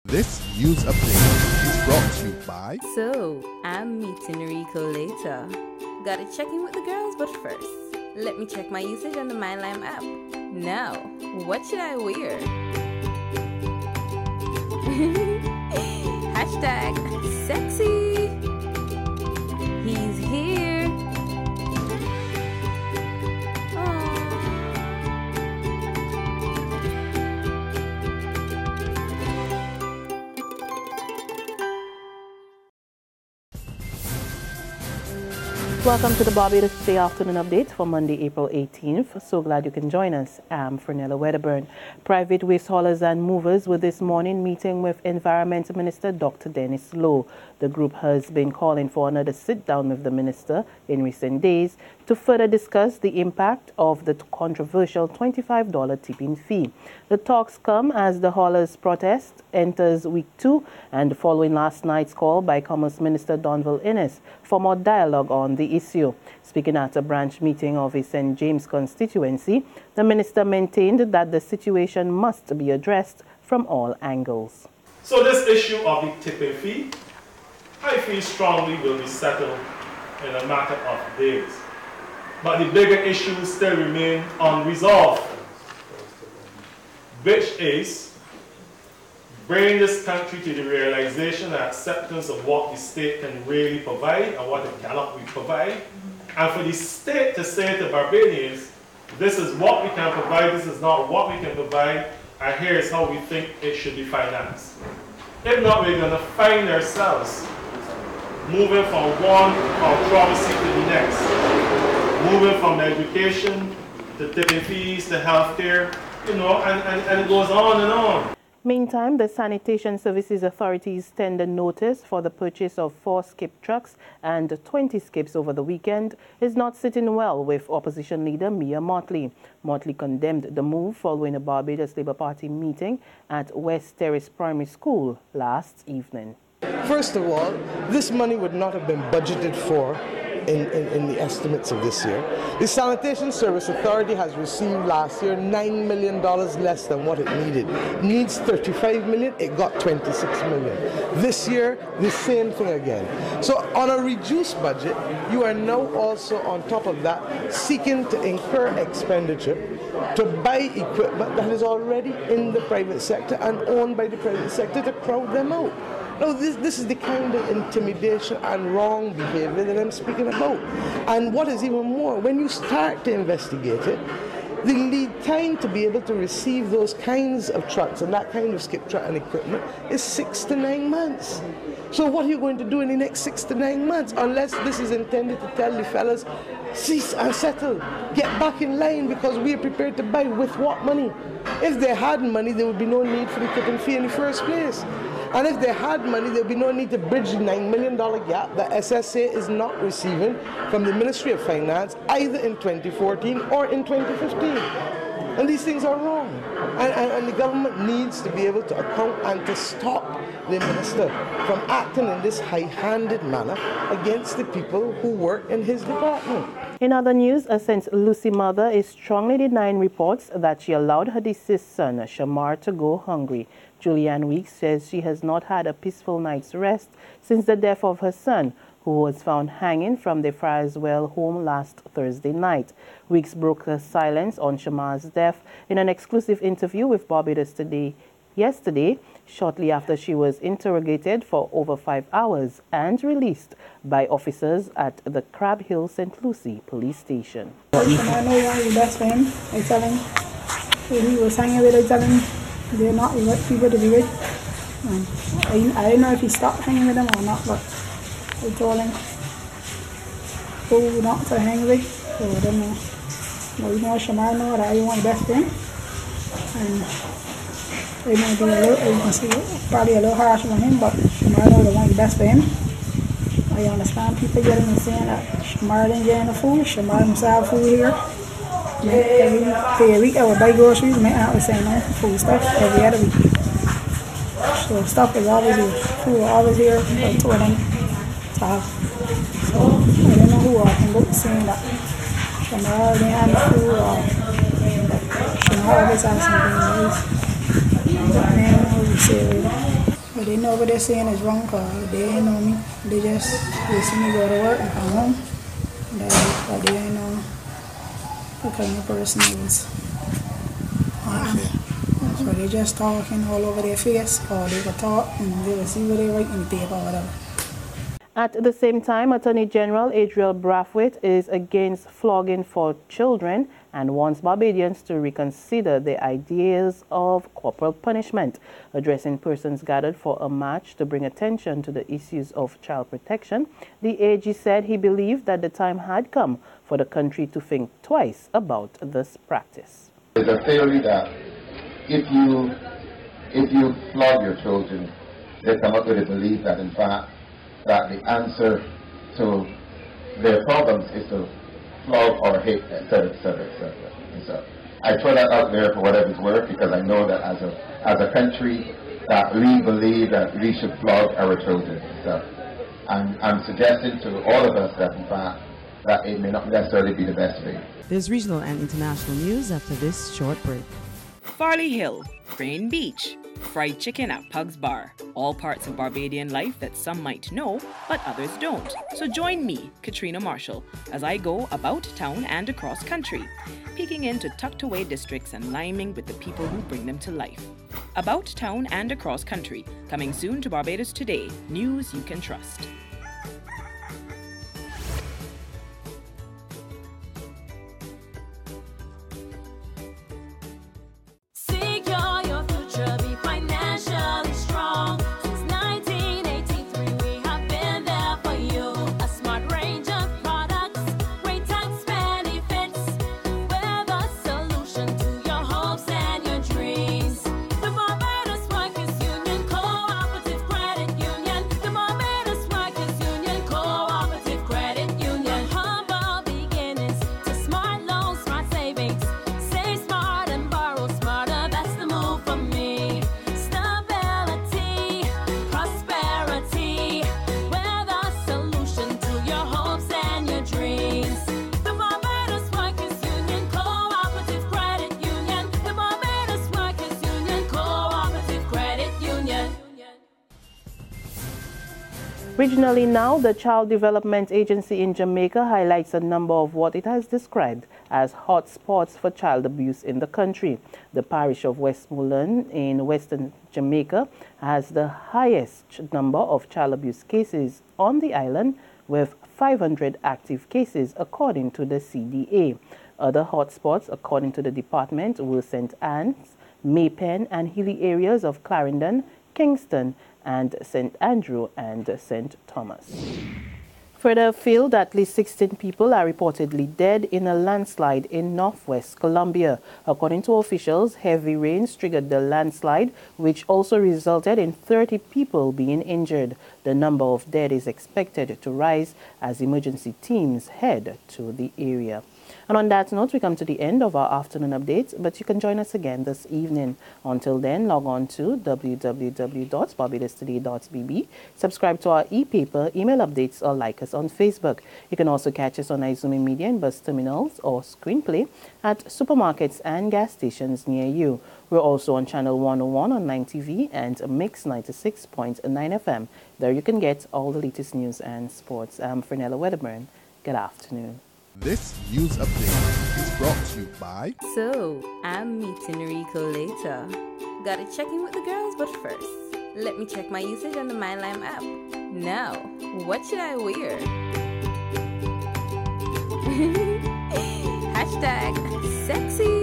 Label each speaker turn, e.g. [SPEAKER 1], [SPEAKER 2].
[SPEAKER 1] This news update is brought to you by...
[SPEAKER 2] So, I'm meeting Rico later. Gotta check in with the girls, but first, let me check my usage on the MyLime app. Now, what should I wear? Hashtag sexy. He's here.
[SPEAKER 3] Welcome to the Barbados Today Afternoon Update for Monday, April 18th. So glad you can join us. I'm Fernella Wedderburn. Private waste haulers and movers were this morning meeting with Environment Minister Dr. Dennis Lowe. The group has been calling for another sit-down with the minister in recent days to further discuss the impact of the controversial $25 tipping fee. The talks come as the haulers' protest enters week 2 and following last night's call by Commerce Minister Donville Innes for more dialogue on the issue. Speaking at a branch meeting of his St. James constituency, the minister maintained that the situation must be addressed from all angles.
[SPEAKER 4] So this issue of the tipping fee, I feel strongly will be settled in a matter of days. But the bigger issues still remain unresolved, which is bringing this country to the realization and acceptance of what the state can really provide and what it cannot provide. And for the state to say to Barbadians, this is what we can provide, this is not what we can provide, and here's how we think it should be financed. If not, we're going to find ourselves moving from one controversy to the next, moving from education to tipping fees to healthcare, and it goes on and on.
[SPEAKER 3] Meantime, the Sanitation Services Authority's tendered notice for the purchase of 4 skip trucks and 20 skips over the weekend is not sitting well with opposition leader Mia Motley. Motley condemned the move following a Barbados Labour Party meeting at West Terrace Primary School last evening.
[SPEAKER 5] First of all, this money would not have been budgeted for in the estimates of this year. The Sanitation Service Authority has received last year $9 million less than what it needed. It needs $35 million, it got $26 million. This year, the same thing again. So on a reduced budget, you are now also on top of that seeking to incur expenditure to buy equipment that is already in the private sector and owned by the private sector to crowd them out. No, this is the kind of intimidation and wrong behavior that I'm speaking about. And what is even more, when you start to investigate it, the lead time to be able to receive those kinds of trucks and that kind of skip truck and equipment is 6 to 9 months. So what are you going to do in the next 6 to 9 months, unless this is intended to tell the fellas, cease and settle, get back in line because we are prepared to buy with what money? If they had money, there would be no need for the tipping fee in the first place. And if they had money, there would be no need to bridge the $9 million gap that SSA is not receiving from the Ministry of Finance either in 2014 or in 2015. And these things are wrong. And the government needs to be able to account and to stop the minister from acting in this high-handed manner against the people who work in his department.
[SPEAKER 3] In other news, a St. Lucie mother is strongly denying reports that she allowed her deceased son, Shamar, to go hungry. Julianne Weekes says she has not had a peaceful night's rest since the death of her son, who was found hanging from the Friarswell home last Thursday night. Weekes broke her silence on Shamar's death in an exclusive interview with Barbados Today yesterday, shortly after she was interrogated for over 5 hours and released by officers at the Crab Hill St. Lucie police station.
[SPEAKER 6] I know one of the best friends. I tell him when he was hanging with, I tell him they're not the right people to be with. I don't know if he stopped hanging with them or not, but I told him who not to hang with. So I don't know. But you know, Shamar know that I want the best friend. And it might be a little, you can see, probably a little harsh on him, but Shamar know they want the best for him. I understand people getting and saying that Shamar didn't get any food. Shamar himself food here. Every week I would buy groceries, and I was saying no food stuff every other week. So stuff is always here. Food is always here for 2 of them to have. So I don't know who I can go saying that Shamar didn't have the food or Shamar always has something to use. I don't know what you say really. they know what they're saying is wrong because they ain't know me. They see me go to work and come home. But they ain't know what kind of person I was. So they just talking all over their face, or they could talk and they will see what they write in the paper or whatever.
[SPEAKER 3] At the same time, Attorney General Adriel Brathwaite is against flogging for children and wants Barbadians to reconsider their ideas of corporal punishment. Addressing persons gathered for a march to bring attention to the issues of child protection, the AG said he believed that the time had come for the country to think twice about this practice.
[SPEAKER 7] There's a theory that if you flog your children, they come up with a belief that in fact that the answer to their problems is to flog or hate, etc., etc., etc. And so I throw that out there for whatever it's worth, because I know that as a country that we believe that we should flog our children. So I'm suggesting to all of us that in fact that it may not necessarily be the best way.
[SPEAKER 8] There's regional and international news after this short break.
[SPEAKER 9] Farley Hill, Crane Beach, fried chicken at Pug's Bar. All parts of Barbadian life that some might know, but others don't. So join me, Katrina Marshall, as I go about town and across country, peeking into tucked away districts and liming with the people who bring them to life. About town and across country, coming soon to Barbados Today, news you can trust.
[SPEAKER 3] Regionally now, the Child Development Agency in Jamaica highlights a number of what it has described as hot spots for child abuse in the country. The parish of Westmoreland in Western Jamaica has the highest number of child abuse cases on the island, with 500 active cases according to the CDA. Other hotspots, according to the department, were St. Anne's, Maypen and hilly areas of Clarendon, Kingston, and St. Andrew and St. Thomas. Further afield, at least 16 people are reportedly dead in a landslide in northwest Colombia. According to officials, heavy rains triggered the landslide, which also resulted in 30 people being injured. The number of dead is expected to rise as emergency teams head to the area. And on that note, we come to the end of our afternoon updates, but you can join us again this evening. Until then, log on to www.barbadostoday.bb, subscribe to our e-paper, email updates, or like us on Facebook. You can also catch us on Izumi Media and bus terminals or Screenplay at supermarkets and gas stations near you. We're also on Channel 101 on 9 TV and Mix 96.9 FM. There you can get all the latest news and sports. I'm Fernella Wedderburn. Good afternoon.
[SPEAKER 1] This news update is brought to you by...
[SPEAKER 2] So, I'm meeting Rico later. Gotta check in with the girls, but first, let me check my usage on the MyLime app. Now, what should I wear? #sexy.